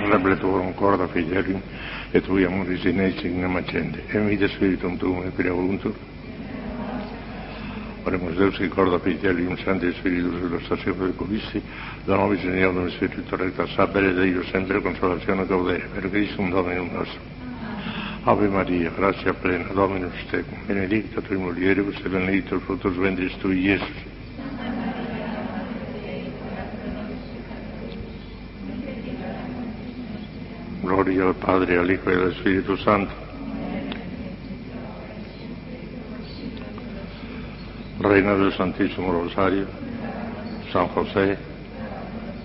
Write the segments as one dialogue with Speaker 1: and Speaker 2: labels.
Speaker 1: repletur corda filiarum, et tui amoris in signum accende, et vita spiritum tuum et pria voluntur. Oremus Deus qui corda filiarum Sancti Spiritus illustrazione periculisti, da nobis genialum spiritu recta sapere Deo sempre consolazione gaudere, per Christum Dominum nostrum. Ave Maria, gratia plena, Dominus tecum, benedicta tui mulieribus et benedictus fructus ventris tui, Iesus. Gloria al Padre, al Hijo y al Espíritu Santo. Reina del Santísimo Rosario, San José,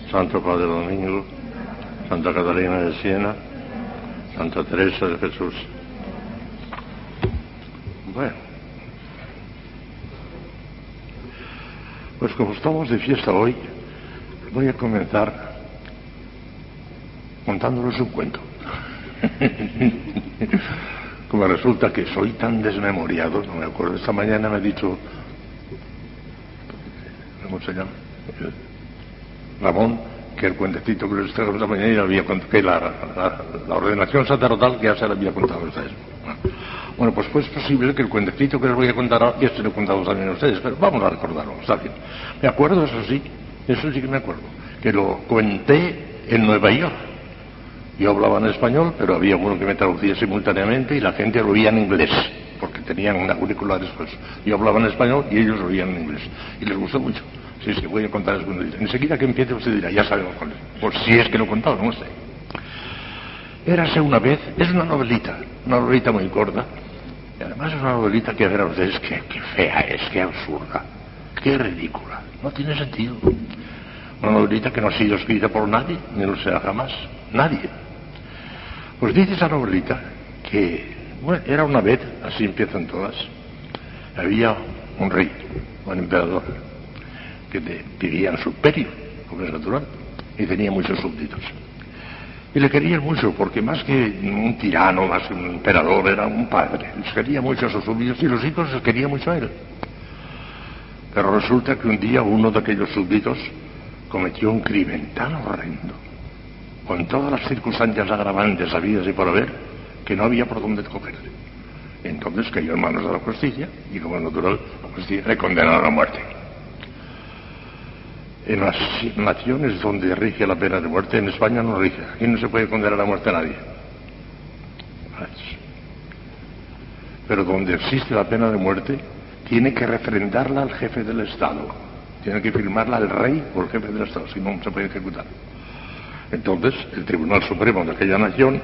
Speaker 1: Santo Padre Domingo, Santa Catalina de Siena, Santa Teresa de Jesús. Bueno, pues como estamos de fiesta hoy, voy a comenzar contándoles un cuento. Como resulta que soy tan desmemoriado, no me acuerdo, esta mañana me ha dicho, ¿cómo se llama? Ramón, que el cuentecito que les traigo esta mañana había contado, que la ordenación sacerdotal que ya se le había contado a ustedes. Bueno, pues es posible que el cuentecito que les voy a contar ahora, ya se lo he contado también a ustedes, pero vamos a recordarlo, está bien. Me acuerdo, eso sí que me acuerdo, que lo cuenté en Nueva York. Yo hablaba en español, pero había uno que me traducía simultáneamente y la gente lo oía en inglés, porque tenían auriculares, pues. Yo hablaba en español y ellos lo oían en inglés. Y les gustó mucho. Sí, voy a contar eso. Enseguida que empiece usted dirá, ya sabemos cuál es. Pues si es que lo he contado, no sé. Érase una vez, es una novelita muy corta, y además es una novelita que a ver a ustedes que fea es, que absurda, que ridícula, no tiene sentido. Una novelita que no ha sido escrita por nadie, ni lo será jamás, nadie. Pues dice esa novelita que, bueno, era una vez, así empiezan todas, había un rey, un emperador, que vivía en su imperio, como es natural, y tenía muchos súbditos. Y le querían mucho, porque más que un tirano, más que un emperador, era un padre. Les quería mucho a sus súbditos y los hijos les querían mucho a él. Pero resulta que un día uno de aquellos súbditos cometió un crimen tan horrendo, con todas las circunstancias agravantes habidas y por haber, que no había por dónde cogerle. Entonces cayó en manos de la justicia, y como es natural, la justicia le condenaron a muerte. En las naciones donde rige la pena de muerte, en España no rige, aquí no se puede condenar a muerte a nadie. Pero donde existe la pena de muerte, tiene que refrendarla al jefe del Estado, tiene que firmarla el rey o el jefe del Estado, si no, no se puede ejecutar. Entonces, el Tribunal Supremo de aquella nación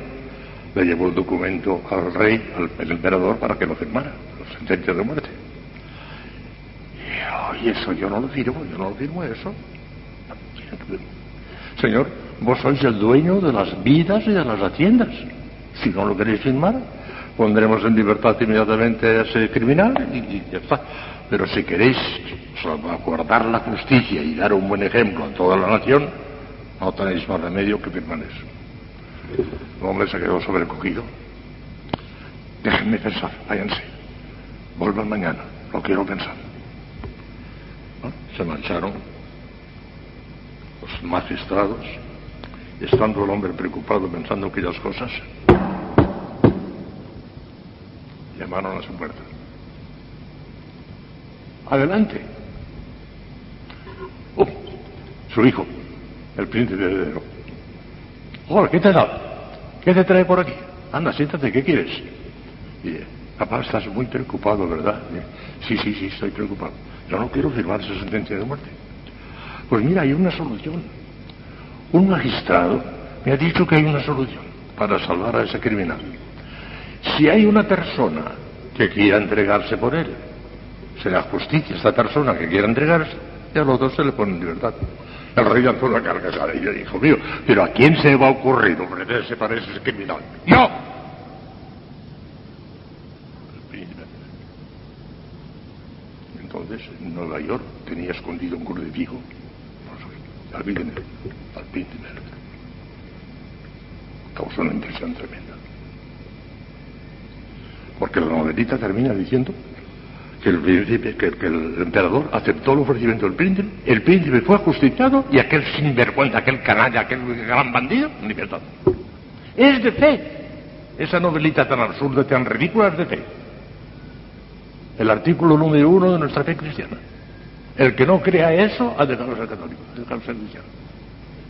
Speaker 1: le llevó el documento al rey, al emperador, para que lo firmara, la sentencia de muerte. Y eso yo no lo firmo eso. Señor, vos sois el dueño de las vidas y de las haciendas. Si no lo queréis firmar, pondremos en libertad inmediatamente a ese criminal y ya está. Pero si queréis salvaguardar la justicia y dar un buen ejemplo a toda la nación, no tenéis más remedio que firmar eso. El hombre se quedó sobrecogido. Déjenme pensar, váyanse. Vuelvan mañana, lo quiero pensar. ¿No? Se marcharon los magistrados, y estando el hombre preocupado pensando en aquellas cosas, llamaron a su puerta. Adelante. Su hijo, el príncipe heredero. Hola, ¿qué te da? ¿Qué te trae por aquí? Anda, siéntate, ¿qué quieres? Y papá, estás muy preocupado, ¿verdad? Sí, estoy preocupado. Yo no quiero firmar esa sentencia de muerte. Pues mira, hay una solución. Un magistrado me ha dicho que hay una solución para salvar a ese criminal. Si hay una persona que quiera entregarse por él, será justicia esta persona que quiera entregarse, y al otro se le pone en libertad. El rey lanzó una carcajada y yo dije, hijo mío, ¿pero a quién se va a ocurrir ofrecerse para ese criminal? ¡Yo! Entonces, en Nueva York tenía escondido un crucifijo al príncipe. Causó una impresión tremenda. Porque la novelita termina diciendo que el príncipe, que el emperador aceptó el ofrecimiento del príncipe, el príncipe fue ajusticiado y aquel sinvergüenza, aquel canalla, aquel gran bandido, libertado. Es de fe. Esa novelita tan absurda, tan ridícula, es de fe. El artículo número 1 de nuestra fe cristiana. El que no crea eso ha dejado de ser católico, ha dejado de ser cristiano.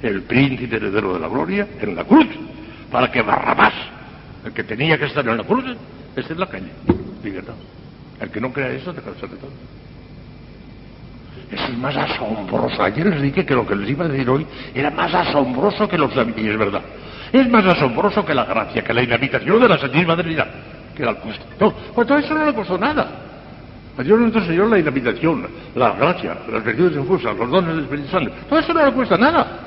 Speaker 1: El príncipe heredero de la gloria en la cruz, para que Barrabás, el que tenía que estar en la cruz, esté en la calle. Libertad. El que no crea eso deja de ser católico. Eso es más asombroso. Ayer les dije que lo que les iba a decir hoy era más asombroso que los y es verdad. Es más asombroso que la gracia, que la inhabitación de la Santísima Trinidad, que la cuesta. No, pues todo eso no le costó nada. A Dios nuestro Señor la inhabitación, la gracia, las virtudes infusas, los dones del Espíritu Santo, todo eso no le cuesta nada.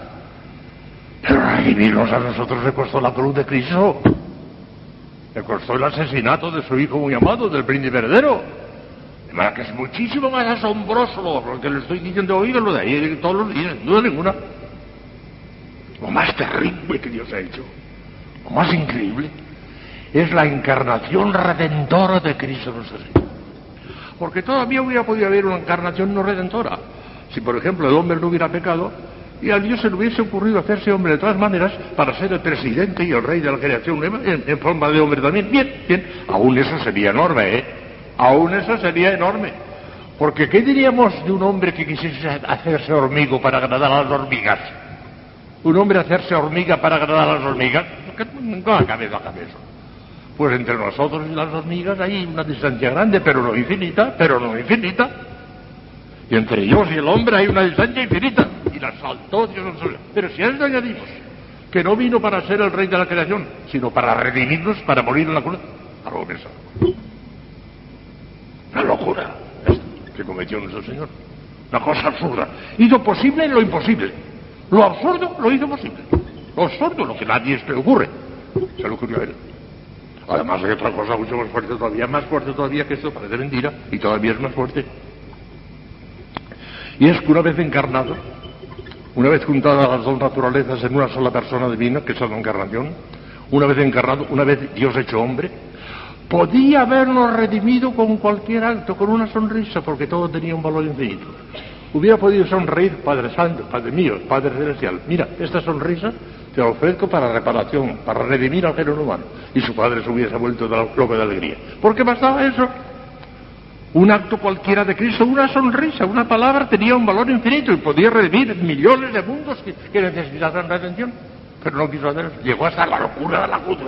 Speaker 1: Pero redimirnos a nosotros le costó la cruz de Cristo. Le costó el asesinato de su hijo muy amado, del príncipe heredero. De manera que es muchísimo más asombroso lo que le estoy diciendo hoy de lo de ahí todos los días, sin duda ninguna. Lo más terrible que Dios ha hecho, lo más increíble, es la encarnación redentora de Cristo nuestro Señor. Porque todavía hubiera podido haber una encarnación no redentora. Si, por ejemplo, el hombre no hubiera pecado, y a Dios se le hubiese ocurrido hacerse hombre de todas maneras para ser el presidente y el rey de la creación en forma de hombre también. Bien, aún eso sería enorme, aún eso sería enorme. Porque ¿qué diríamos de un hombre que quisiese hacerse hormigo para agradar a las hormigas? Un hombre hacerse hormiga para agradar a las hormigas, no acabe eso. Pues entre nosotros y las hormigas hay una distancia grande, pero no infinita. Y entre ellos y el hombre hay una distancia infinita. Y la saltó Dios en su vida. Pero si a esto añadimos que no vino para ser el rey de la creación, sino para redimirnos, para morir en la cruz, algo pensado. Una locura que cometió nuestro Señor. Una cosa absurda. Hizo posible lo imposible. Lo absurdo lo hizo posible. Lo absurdo, lo que nadie se le ocurre. Se le ocurrió a él. Además hay otra cosa mucho más fuerte todavía que esto, parece mentira, y todavía es más fuerte. Y es que una vez encarnado, una vez juntadas las dos naturalezas en una sola persona divina, que es la encarnación, una vez encarnado, una vez Dios hecho hombre, podía habernos redimido con cualquier acto, con una sonrisa, porque todo tenía un valor infinito. Hubiera podido sonreír, Padre Santo, Padre mío, Padre Celestial. Mira, esta sonrisa te la ofrezco para reparación, para redimir al género humano. Y su padre se hubiese vuelto loco de alegría. ¿Por qué bastaba eso? Un acto cualquiera de Cristo, una sonrisa, una palabra tenía un valor infinito y podía redimir millones de mundos que necesitaban redención. Pero no quiso hacer eso. Llegó hasta la locura de la cruz.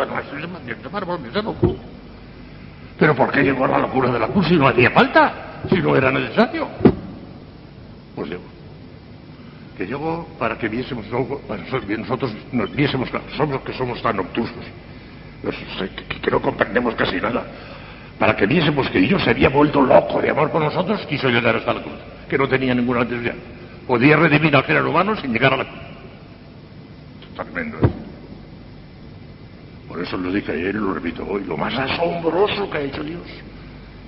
Speaker 1: Pero ¿por qué llegó a la locura de la cruz si no hacía falta? Si no era necesario. Pues llegó. Que llegó para que viésemos, nosotros nos viésemos, somos que somos tan obtusos, que no comprendemos casi nada. Para que viésemos que Dios se había vuelto loco de amor por nosotros, quiso llegar hasta la cruz, que no tenía ninguna necesidad. Podía redimir al género humano sin llegar a la cruz. Tremendo. Por eso lo dije ayer y lo repito hoy. Lo más asombroso que ha hecho Dios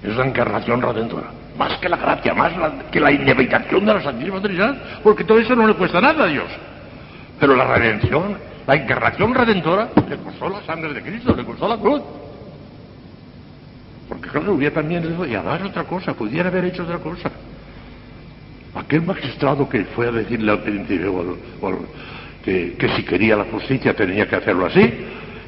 Speaker 1: es la encarnación redentora. Más que la gracia, que la inhabitación de la Santísima Trinidad, porque todo eso no le cuesta nada a Dios. Pero la redención, la encarnación redentora, le costó la sangre de Cristo, le costó la cruz. Porque claro, hubiera también y además otra cosa, pudiera haber hecho otra cosa. Aquel magistrado que fue a decirle al príncipe que si quería la justicia tenía que hacerlo así,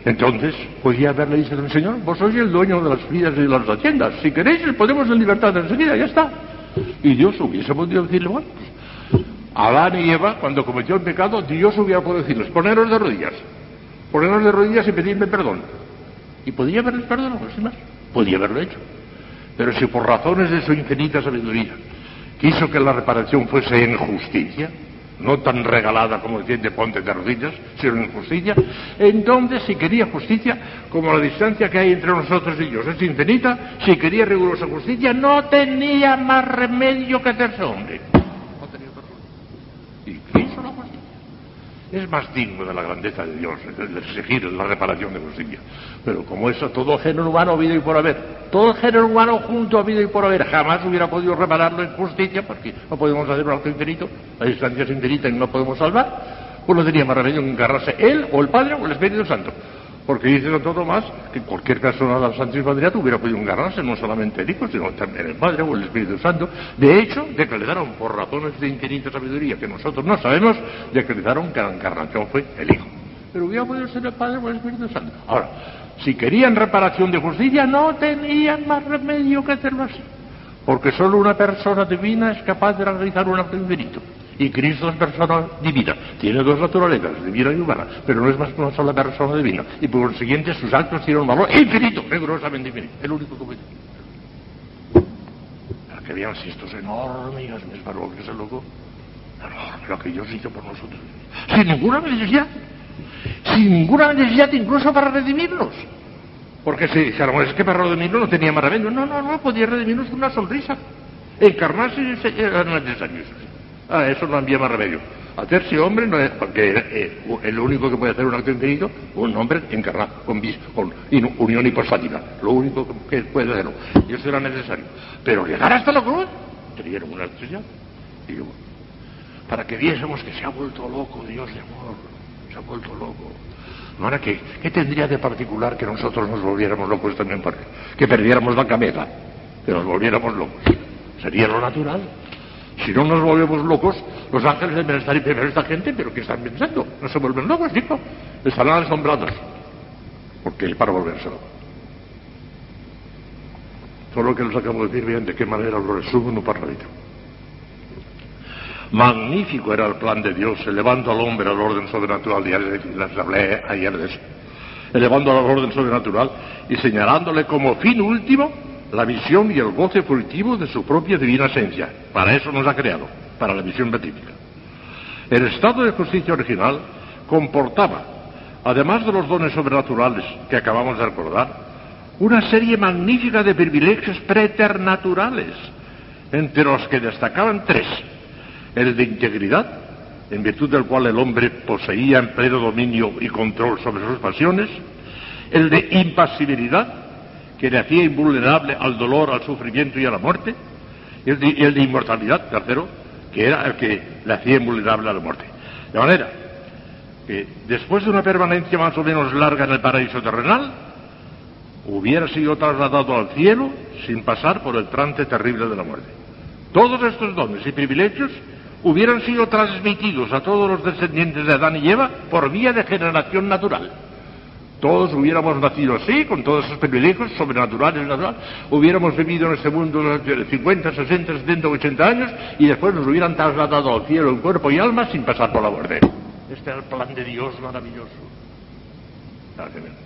Speaker 1: entonces podía haberle dicho al Señor: vos sois el dueño de las vidas y de las haciendas, si queréis podemos en libertad enseguida, ya está. Y Dios hubiese podido decirle: bueno, Adán y Eva, cuando cometió el pecado, Dios hubiera podido decirles: poneros de rodillas y pedirme perdón. Y podía haberles perdonado, sin más. Podía haberlo hecho. Pero si por razones de su infinita sabiduría quiso que la reparación fuese en justicia, no tan regalada como decir ponte de rodillas, sino en justicia, entonces si quería justicia, como la distancia que hay entre nosotros y Dios es infinita, si quería rigurosa justicia, no tenía más remedio que hacerse hombre. No tenía otro remedio. Y hizo la justicia. Es más digno de la grandeza de Dios el exigir la reparación de justicia. Pero como eso, todo el género humano ha habido y por haber, todo el género humano junto ha habido y por haber, jamás hubiera podido repararlo en justicia, porque no podemos hacer un acto infinito, la distancia es infinita y no podemos salvar, pues no tenía más remedio que encargarse él o el Padre o el Espíritu Santo. Porque dice Santo Tomás que en cualquier caso la Santísima Trinidad hubiera podido encarnarse no solamente el Hijo, sino también el Padre o el Espíritu Santo. De hecho, decretaron por razones de infinita sabiduría que nosotros no sabemos, decretaron que la encarnación fue el Hijo. Pero hubiera podido ser el Padre o el Espíritu Santo. Ahora, si querían reparación de justicia, no tenían más remedio que hacerlo así. Porque solo una persona divina es capaz de realizar un acto infinito. Y Cristo es persona divina. Tiene dos naturalezas, divina y humana, pero no es más que una sola persona divina. Y por consiguiente sus actos tienen un valor infinito, rigurosamente infinito. El único que puede. Para que vean si esto es enorme, y es valor que es el loco. Enorme lo que Dios hizo por nosotros. Sin ninguna necesidad. Sin ninguna necesidad incluso para redimirnos. Porque si dijéramos, es que para redimirnos no tenía más remedio. No podía redimirnos con una sonrisa. Encarnarse era necesario. Eso no había más remedio. Hacerse hombre no es, porque el único que puede hacer un acto infinito, un hombre encarnado, con unión hipostática. Lo único que puede hacerlo. Y eso era necesario. Pero llegar hasta la cruz, tenían una necesidad. Y yo, para que viésemos que se ha vuelto loco Dios de amor. Se ha vuelto loco. Ahora, ¿qué tendría de particular que nosotros nos volviéramos locos también? Que perdiéramos la cabeza, que nos volviéramos locos. Sería lo natural. Si no nos volvemos locos, los ángeles deben estar y primero esta gente, pero ¿qué están pensando? No se vuelven locos, chico. Estarán asombrados. Porque para volverse locos. Solo que les acabo de decir bien de qué manera lo resumo en un parradito. Magnífico era el plan de Dios, elevando al hombre al orden sobrenatural, ya les hablé ayer de eso, elevando al orden sobrenatural y señalándole como fin último la visión y el goce fruitivo de su propia divina esencia. Para eso nos ha creado, para la visión beatífica. El estado de justicia original comportaba, además de los dones sobrenaturales que acabamos de recordar, una serie magnífica de privilegios preternaturales, entre los que destacaban tres: el de integridad, en virtud del cual el hombre poseía en pleno dominio y control sobre sus pasiones; el de impasibilidad, que le hacía invulnerable al dolor, al sufrimiento y a la muerte; y el de inmortalidad, tercero, que era el que le hacía invulnerable a la muerte. De manera que después de una permanencia más o menos larga en el paraíso terrenal, hubiera sido trasladado al cielo sin pasar por el trance terrible de la muerte. Todos estos dones y privilegios hubieran sido transmitidos a todos los descendientes de Adán y Eva por vía de generación natural. Todos hubiéramos nacido así, con todos esos privilegios sobrenaturales, naturales, hubiéramos vivido en este mundo 50, 60, 70, 80 años, y después nos hubieran trasladado al cielo en cuerpo y alma sin pasar por la muerte. Este era el plan de Dios maravilloso.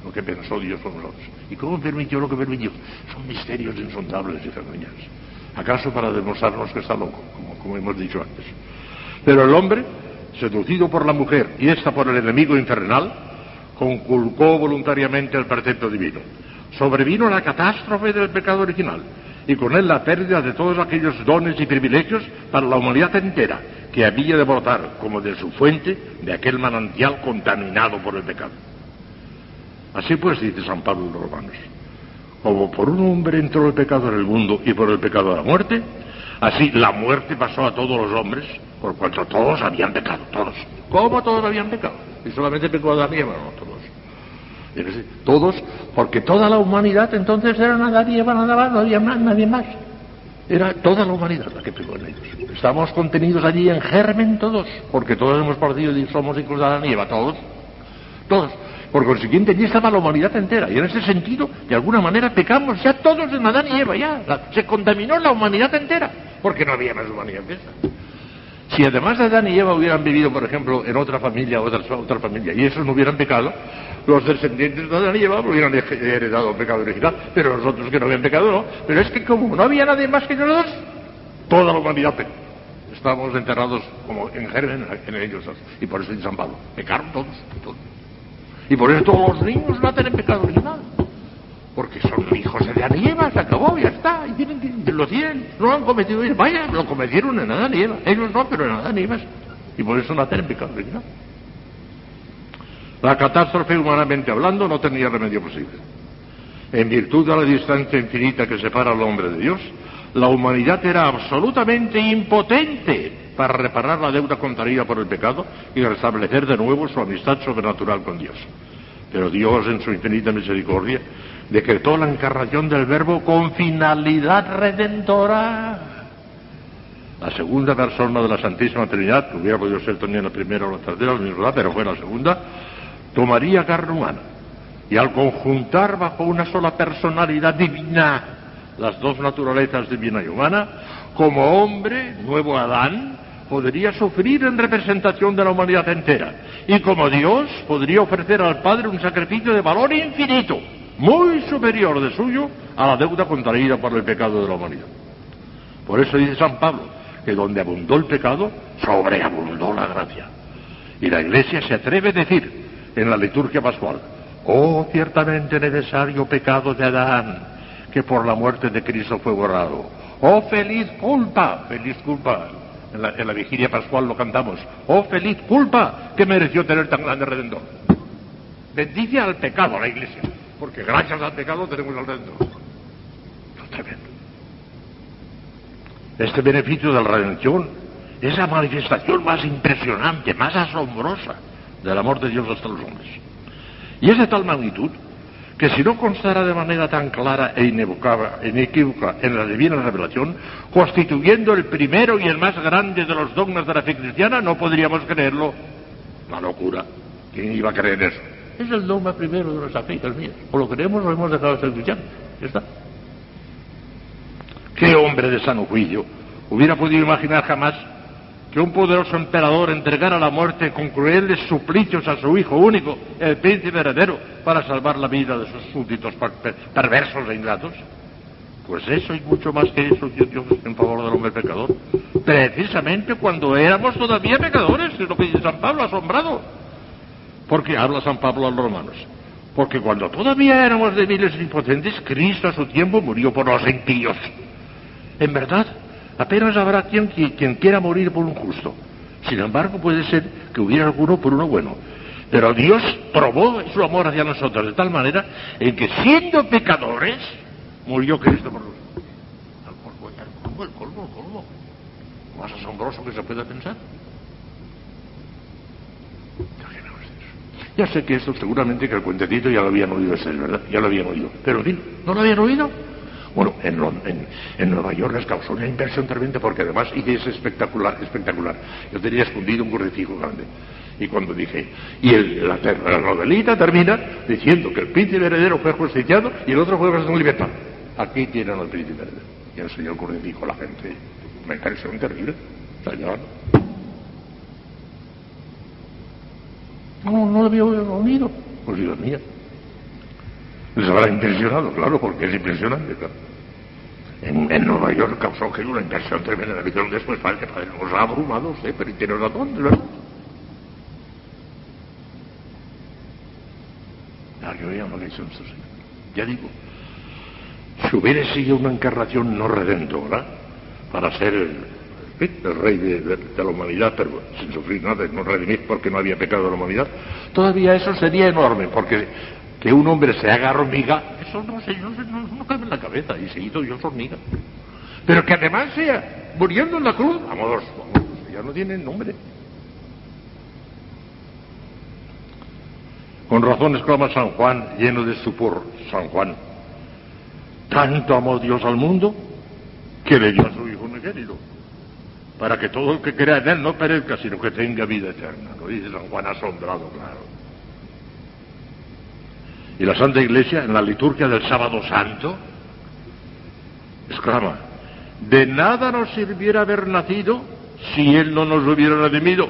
Speaker 1: Lo que pensó Dios con nosotros. ¿Y cómo permitió lo que permitió? Son misterios insondables y fenomenales. ¿Acaso para demostrarnos que está loco, como hemos dicho antes? Pero el hombre, seducido por la mujer y ésta por el enemigo infernal, conculcó voluntariamente el precepto divino. Sobrevino la catástrofe del pecado original, y con él la pérdida de todos aquellos dones y privilegios para la humanidad entera, que había de brotar como de su fuente, de aquel manantial contaminado por el pecado. Así pues, dice San Pablo en los Romanos, como por un hombre entró el pecado en el mundo y por el pecado la muerte, así la muerte pasó a todos los hombres, por cuanto todos habían pecado, todos. ¿Cómo todos habían pecado? Y solamente pecó Adán y Eva, no, todos. Todos, porque toda la humanidad entonces era Adán y Eva, nada más, no había nadie más. Era toda la humanidad la que pecó en ellos. Estamos contenidos allí en germen todos, porque todos hemos partido y somos hijos de Adán y Eva, todos. Por consiguiente, allí estaba la humanidad entera, y en ese sentido, de alguna manera, pecamos ya todos en Adán y Eva, se contaminó la humanidad entera, porque no había más humanidad que esa. Si además de Adán y Eva hubieran vivido, por ejemplo, en otra familia, otra familia, y esos no hubieran pecado, los descendientes de Adán y Eva hubieran heredado el pecado original, pero los otros que no habían pecado no. Pero es que como no había nadie más que nosotros, toda la humanidad pecó. Estábamos enterrados como en germen en ellos, y por eso dice San Pablo, pecaron todos. Y por eso todos los niños nacen en pecado original, porque son hijos de Adán y Eva, se acabó, ya está, y lo tienen, no lo han cometido ellos, vaya, lo cometieron en Adán y Eva, ellos no, pero en Adán y Eva, y por eso nacen en pecado original. La catástrofe, humanamente hablando, no tenía remedio posible. En virtud de la distancia infinita que separa al hombre de Dios, la humanidad era absolutamente impotente para reparar la deuda contraída por el pecado y restablecer de nuevo su amistad sobrenatural con Dios. Pero Dios, en su infinita misericordia, decretó la encarnación del Verbo con finalidad redentora. La segunda persona de la Santísima Trinidad, que hubiera podido ser también la primera o la tercera, pero fue la segunda, tomaría carne humana. Y al conjuntar bajo una sola personalidad divina las dos naturalezas divina y humana, como hombre, nuevo Adán, podría sufrir en representación de la humanidad entera. Y como Dios, podría ofrecer al Padre un sacrificio de valor infinito, muy superior de suyo a la deuda contraída por el pecado de la humanidad. Por eso dice San Pablo, que donde abundó el pecado, sobreabundó la gracia. Y la Iglesia se atreve a decir en la liturgia pascual: oh, ciertamente necesario pecado de Adán, que por la muerte de Cristo fue borrado. Oh, feliz culpa, en la vigilia pascual lo cantamos. Oh, feliz culpa que mereció tener tan grande Redentor. Bendice al pecado la Iglesia, porque gracias al pecado tenemos al Redentor. Esto es tremendo. Este beneficio de la redención es la manifestación más impresionante, más asombrosa del amor de Dios hasta los hombres. Y es de tal magnitud que si no constara de manera tan clara e inequívoca en la divina revelación, constituyendo el primero y el más grande de los dogmas de la fe cristiana, no podríamos creerlo. Una locura. ¿Quién iba a creer eso? Es el dogma primero de nuestra fe, el mío. O lo creemos o hemos dejado de ser cristianos. Ya está. ¿Qué hombre de sano juicio hubiera podido imaginar jamás que un poderoso emperador entregara la muerte con crueles suplicios a su hijo único, el príncipe heredero, para salvar la vida de sus súbditos perversos e ingratos? Pues eso y mucho más que eso dio Dios en favor del hombre pecador, precisamente cuando éramos todavía pecadores, es lo que dice San Pablo, asombrado. Porque habla San Pablo a los romanos, porque cuando todavía éramos débiles e impotentes, Cristo a su tiempo murió por los impíos. En verdad, apenas habrá quien quiera morir por un justo. Sin embargo, puede ser que hubiera alguno por uno bueno. Pero Dios probó su amor hacia nosotros de tal manera en que, siendo pecadores, murió Cristo por nosotros. El colmo. Más asombroso que se pueda pensar. Ya sé que esto seguramente que el cuentecito ya lo habían oído ustedes, ¿verdad? Ya lo habían oído. Pero en fin, ¿no lo habían oído? Bueno, en Nueva York les causó una impresión tremenda porque además hice ese espectacular. Yo tenía escondido un crucifijo grande. Y cuando dije, la novelita termina diciendo que el príncipe heredero fue justiciado y el otro fue puesto en libertad. Aquí tienen al príncipe heredero. Y enseñó el crucifijo a la gente. Una impresión terrible. Está llorando. No lo había oído. Pues Dios mío. Les habrá impresionado, claro, porque es impresionante, claro. En Nueva York causó que una impresión tremenda. La visión después parece que nos ha abrumado, pero tiene razón, ¿verdad? Yo ya no le he hecho esto, ya digo, si hubiera sido una encarnación no redentora, para ser el rey de la humanidad, pero sin sufrir nada, no redimir porque no había pecado de la humanidad, todavía eso sería enorme, porque que un hombre se haga hormiga, eso no cabe en la cabeza, y se hizo Dios hormiga. Pero que además sea muriendo en la cruz, vamos, ya no tiene nombre. Con razón exclama San Juan, lleno de estupor, San Juan: tanto amó Dios al mundo que le dio a su Hijo unigénito, para que todo el que crea en él no perezca, sino que tenga vida eterna. Lo dice San Juan asombrado, claro. Y la Santa Iglesia, en la liturgia del Sábado Santo, exclama: de nada nos sirviera haber nacido si Él no nos hubiera redimido.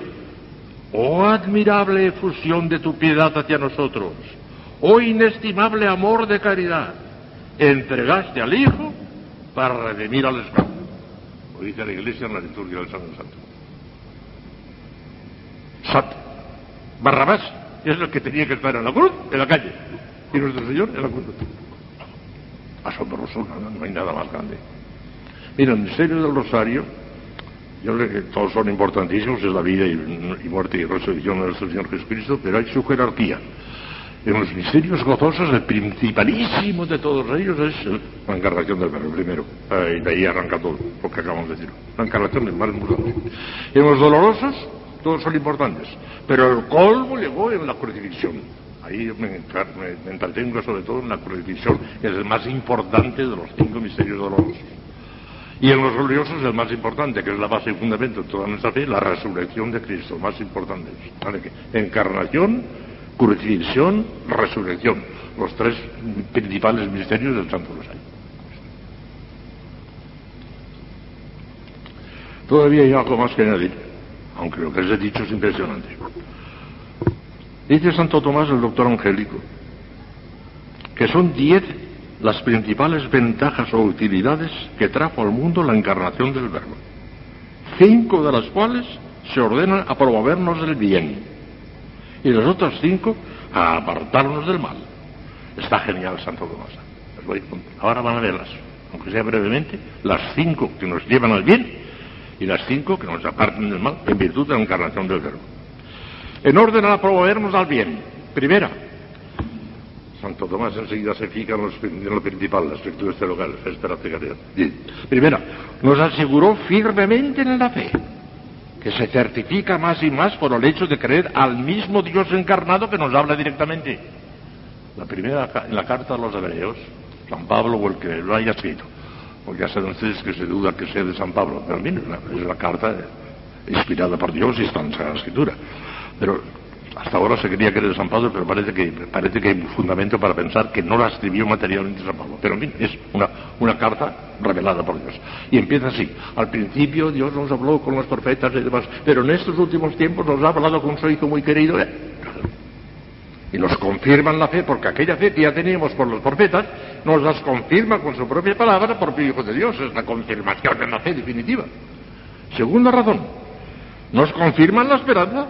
Speaker 1: Oh admirable efusión de tu piedad hacia nosotros, oh inestimable amor de caridad, entregaste al Hijo para redimir al esclavo. Lo dice la Iglesia en la liturgia del Sábado Santo. Barrabás es el que tenía que estar en la cruz, en la calle, y nuestro Señor en la cruz. Asombroso, no hay nada más grande. Mira, el misterio del Rosario, yo creo que todos son importantísimos, es la vida y muerte y resurrección de nuestro Señor Jesucristo, pero hay su jerarquía. En los misterios gozosos, el principalísimo de todos ellos es la encarnación del Verbo, primero. Y de ahí arranca todo lo que acabamos de decir. La encarnación es más importante. En los dolorosos, todos son importantes, pero el colmo llegó en la crucifixión. ahí me entretengo sobre todo en la crucifixión, que es el más importante de los 5 misterios dolorosos. Y en los gloriosos el más importante, que es la base y fundamento de toda nuestra fe, la resurrección de Cristo, más importante. ¿Vale? Encarnación, crucifixión, resurrección, los 3 principales misterios del Santo Rosario. Todavía hay algo más que añadir, aunque lo que les he dicho es impresionante. Dice Santo Tomás, el doctor angélico, que son 10 las principales ventajas o utilidades que trajo al mundo la encarnación del Verbo, 5 de las cuales se ordenan a promovernos del bien y las otras 5 a apartarnos del mal. Está genial Santo Tomás. Ahora van a verlas, aunque sea brevemente, las 5 que nos llevan al bien y las 5 que nos apartan del mal en virtud de la encarnación del Verbo. En orden a promovernos al bien. Primera, Santo Tomás enseguida se fija en lo principal, las virtudes teologales, esperanza y caridad. Primera, nos aseguró firmemente en la fe, que se certifica más y más por el hecho de creer al mismo Dios encarnado que nos habla directamente. La primera, en la carta a los Hebreos, San Pablo o el que lo haya escrito, porque ya saben ustedes que se duda que sea de San Pablo, pero bien, es la carta inspirada por Dios y está en la Escritura. Pero hasta ahora se creía que era de San Pablo, pero parece que hay fundamento para pensar que no la escribió materialmente San Pablo. Pero en fin, es una carta revelada por Dios. Y empieza así: al principio Dios nos habló con los profetas y demás, pero en estos últimos tiempos nos ha hablado con su Hijo muy querido. Y nos confirman la fe, porque aquella fe que ya teníamos por los profetas, nos las confirma con su propia palabra por el Hijo de Dios. Es la confirmación de la fe definitiva. Segunda razón, nos confirman la esperanza,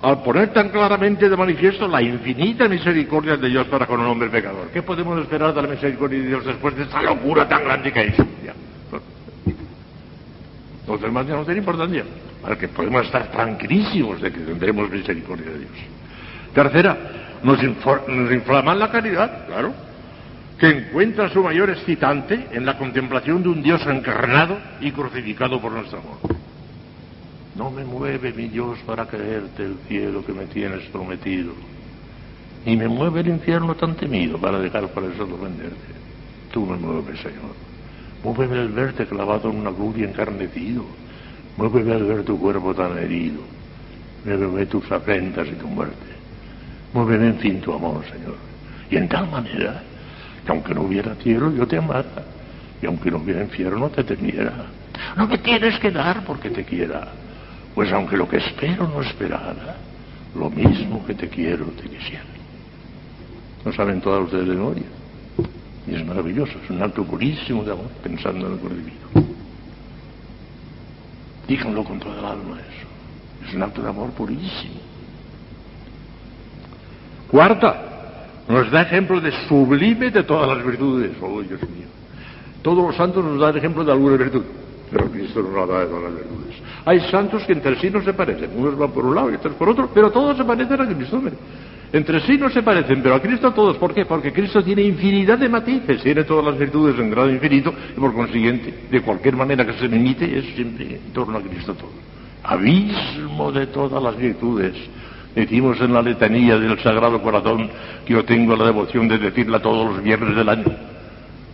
Speaker 1: al poner tan claramente de manifiesto la infinita misericordia de Dios para con el hombre pecador. ¿Qué podemos esperar de la misericordia de Dios después de esta locura tan grande que hay? Los demás ya no tienen importancia, para que podemos estar tranquilísimos de que tendremos misericordia de Dios. Tercera, nos inflaman la caridad, claro, que encuentra su mayor excitante en la contemplación de un Dios encarnado y crucificado por nuestro amor. No me mueve, mi Dios, para creerte el cielo que me tienes prometido, ni me mueve el infierno tan temido para dejar por eso venderte. Tú me mueves, Señor. Muéveme al verte clavado en una gloria encarnecido. Muéveme al ver tu cuerpo tan herido. Muéveme tus afrentas y tu muerte. Muéveme, en fin, tu amor, Señor. Y en tal manera que aunque no hubiera cielo, yo te amara. Y aunque no hubiera infierno, te temiera. No me tienes que dar porque te quiera. Pues aunque lo que espero no esperara, lo mismo que te quiero, te quisiera. ¿No saben todas ustedes de memoria? Y es maravilloso, es un acto purísimo de amor, pensando en el crucifijo. Díganlo con toda el alma eso. Es un acto de amor purísimo. Cuarta, nos da ejemplo de sublime de todas las virtudes. Oh, Dios mío. Todos los santos nos dan ejemplo de alguna virtud, pero Cristo nos la da de todas las virtudes. Hay santos que entre sí no se parecen, unos van por un lado y otros por otro, pero todos se parecen a Cristo, hombre. Entre sí no se parecen, pero a Cristo todos. ¿Por qué? Porque Cristo tiene infinidad de matices, tiene todas las virtudes en grado infinito, y por consiguiente, de cualquier manera que se le imite, es siempre en torno a Cristo todo. Abismo de todas las virtudes. Decimos en la letanía del Sagrado Corazón, que yo tengo la devoción de decirla todos los viernes del año.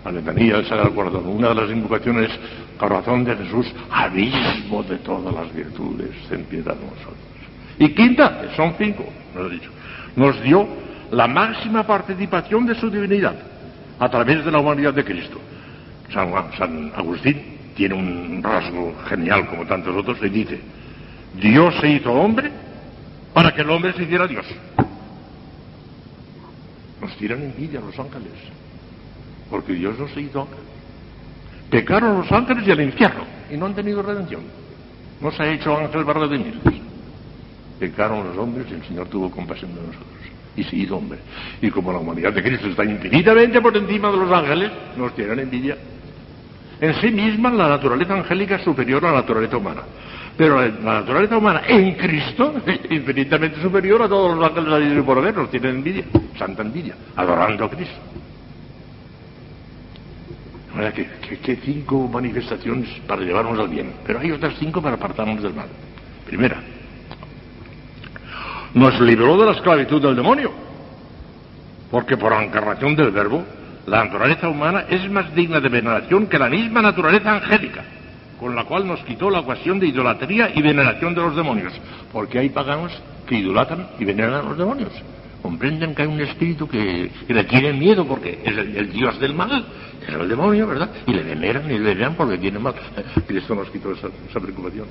Speaker 1: La letanía del Sagrado Corazón, una de las invocaciones, Corazón de Jesús, abismo de todas las virtudes, ten piedad de nosotros. Y quinta, son 5, nos he dicho, nos dio la máxima participación de su divinidad a través de la humanidad de Cristo. San Agustín tiene un rasgo genial como tantos otros, y dice: Dios se hizo hombre para que el hombre se hiciera Dios. Nos tiran envidia los ángeles, porque Dios no se hizo ángel. Pecaron los ángeles y el infierno, y no han tenido redención. No se ha hecho ángel para redimirlos. Pecaron los hombres y el Señor tuvo compasión de nosotros, y se hizo hombre. Y como la humanidad de Cristo está infinitamente por encima de los ángeles, nos tienen envidia. En sí misma la naturaleza angélica es superior a la naturaleza humana, pero la naturaleza humana en Cristo es infinitamente superior a todos los ángeles de por haber. Nos tienen envidia, santa envidia, adorando a Cristo. Que 5 manifestaciones para llevarnos al bien, pero hay otras 5 para apartarnos del mal. Primera, nos libró de la esclavitud del demonio. porque por la encarnación del Verbo, la naturaleza humana es más digna de veneración que la misma naturaleza angélica, con la cual nos quitó la ocasión de idolatría y veneración de los demonios, porque hay paganos que idolatran y veneran a los demonios. Comprenden que hay un espíritu que le tienen miedo porque es el dios del mal, es el demonio, ¿verdad? Y le veneran porque tiene mal. Cristo nos quitó esa preocupación.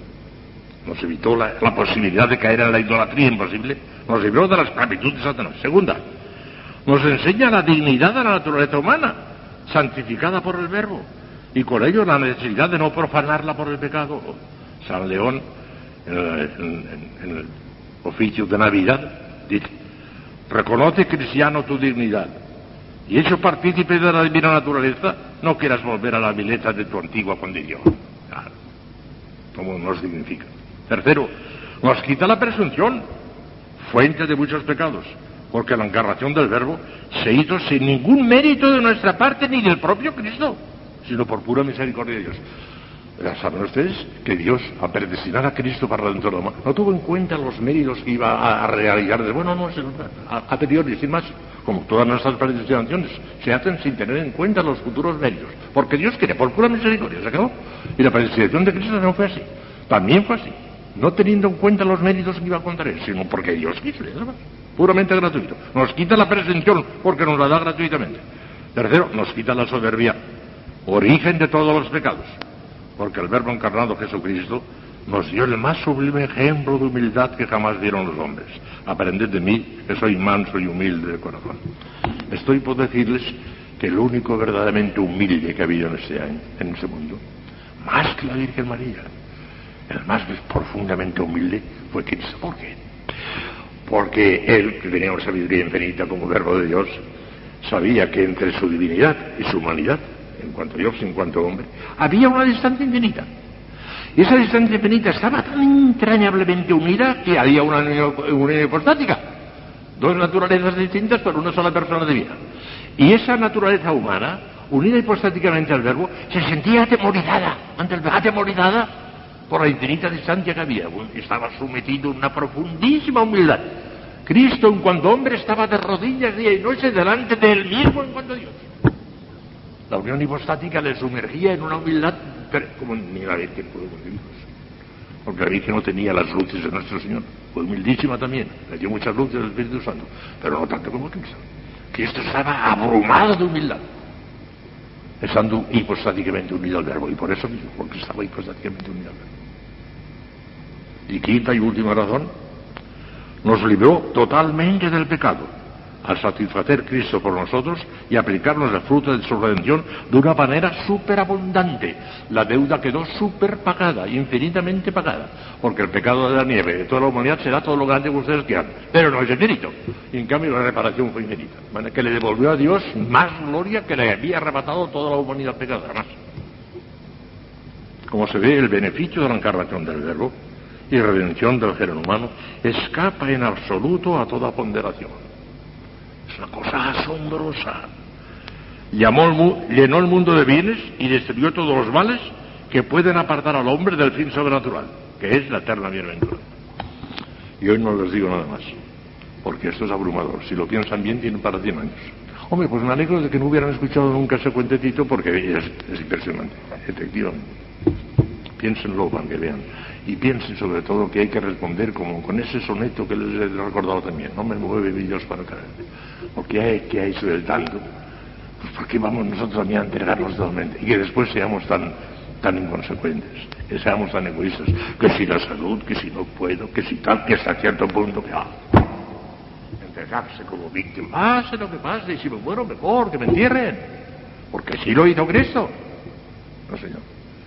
Speaker 1: Nos evitó la posibilidad de caer en la idolatría imposible, nos libró de la esclavitud de Satanás. Segunda, nos enseña la dignidad de la naturaleza humana, santificada por el Verbo, y con ello la necesidad de no profanarla por el pecado. San León, en el oficio de Navidad, dice: reconoce, cristiano, tu dignidad, y hecho partícipe de la divina naturaleza, no quieras volver a la vileza de tu antigua condición. Claro, como nos dignifica. Tercero, nos quita la presunción, fuente de muchos pecados, porque la encarnación del Verbo se hizo sin ningún mérito de nuestra parte ni del propio Cristo, sino por pura misericordia de Dios. Ya saben ustedes que Dios, al predestinar a Cristo para la redención de la humanidad, no tuvo en cuenta los méritos que iba a realizar. Bueno, no, a priori, sin más, como todas nuestras predestinaciones, se hacen sin tener en cuenta los futuros méritos, porque Dios quiere, por pura misericordia, ¿se acabó? Y la predestinación de Cristo no fue así, también fue así, no teniendo en cuenta los méritos que iba a contraer, sino porque Dios quiso, ¿verdad? Puramente gratuito. Nos quita la presunción porque nos la da gratuitamente. Tercero, nos quita la soberbia, origen de todos los pecados, porque el Verbo encarnado, Jesucristo, nos dio el más sublime ejemplo de humildad que jamás dieron los hombres. Aprended de mí, que soy manso y humilde de corazón. Estoy por decirles que el único verdaderamente humilde que ha habido en este año, en este mundo, más que la Virgen María, el más profundamente humilde fue Cristo. ¿Por qué? Porque él, que tenía una sabiduría infinita como Verbo de Dios, sabía que entre su divinidad y su humanidad, en cuanto a Dios y en cuanto a hombre, había una distancia infinita. Y esa distancia infinita estaba tan entrañablemente unida que había una unión hipostática. Dos naturalezas distintas por una sola persona divina. Y esa naturaleza humana, unida hipostáticamente al Verbo, se sentía atemorizada ante el pecado, atemorizada por la infinita distancia que había. Estaba sometido a una profundísima humildad. Cristo, en cuanto hombre, estaba de rodillas día y noche delante de él mismo en cuanto a Dios. La unión hipostática le sumergía en una humildad como ni la Virgen pudo conseguirlos. Porque la Virgen no tenía las luces de nuestro Señor. Fue humildísima también, le dio muchas luces al Espíritu Santo, pero no tanto como Cristo. Cristo estaba abrumado de humildad, estando hipostáticamente unido al Verbo, y por eso mismo, porque estaba hipostáticamente unido al Verbo. Y quinta y última razón, nos libró totalmente del pecado, al satisfacer Cristo por nosotros y aplicarnos el fruto de su redención de una manera superabundante. La deuda quedó superpagada, infinitamente pagada, porque el pecado de la nieve de toda la humanidad será todo lo grande que ustedes quieran, pero no es infinito. Y en cambio la reparación fue infinita, que le devolvió a Dios más gloria que le había arrebatado toda la humanidad pecadora, más. Como se ve, el beneficio de la encarnación del Verbo y redención del género humano escapa en absoluto a toda ponderación. Es una cosa asombrosa. Llenó el mundo de bienes y destruyó todos los males que pueden apartar al hombre del fin sobrenatural, que es la eterna bienaventura. Y hoy no les digo nada más, porque esto es abrumador. Si lo piensan bien, tienen para 100 años. Hombre, pues me alegro de que no hubieran escuchado nunca ese cuentecito, porque es impresionante, efectivamente. Piénsenlo para que vean. Y piensen sobre todo que hay que responder como con ese soneto que les he recordado también. No me mueve mi Dios para caer. Porque hay sobre el tanto. Pues ¿por qué vamos nosotros también a entregarnos totalmente? Y que después seamos tan inconsecuentes, que seamos tan egoístas, que si la salud, que si no puedo, que si tal, que hasta cierto punto que entregarse como víctima. Pase lo que pase, y si me muero mejor, que me entierren. Porque así lo hizo Cristo. No, Señor.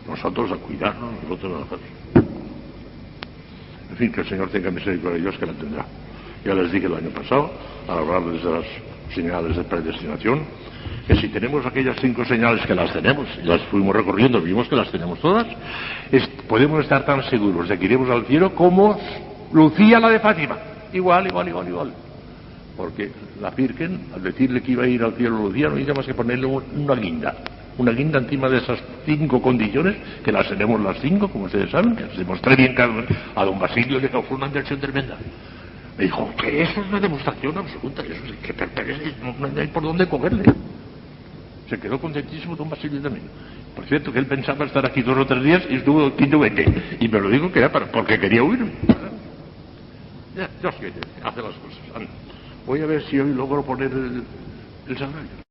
Speaker 1: Nosotros a cuidarnos, nosotros a nosotros. En fin, que el Señor tenga misericordia de Dios, que la tendrá. Ya les dije el año pasado, al hablarles de las señales de predestinación, que si tenemos aquellas 5 señales, que las tenemos, y las fuimos recorriendo, vimos que las tenemos todas, podemos estar tan seguros de que iremos al cielo como Lucía la de Fátima. Igual. Porque la Virgen, al decirle que iba a ir al cielo Lucía, no hizo más que ponerle una guinda encima de esas 5 condiciones, que las tenemos las 5, como ustedes saben, que les demostré bien a don Basilio, le causó una inversión tremenda. Me dijo que eso es una demostración absoluta, eso es que pertenece, no hay por dónde cogerle. Se quedó contentísimo don Basilio también. Por cierto, que él pensaba estar aquí 2 o 3 días y estuvo el quinto 20. Y me lo dijo que era porque quería huir. Ya, Dios que hace las cosas. Anda. Voy a ver si hoy logro poner el sagrario.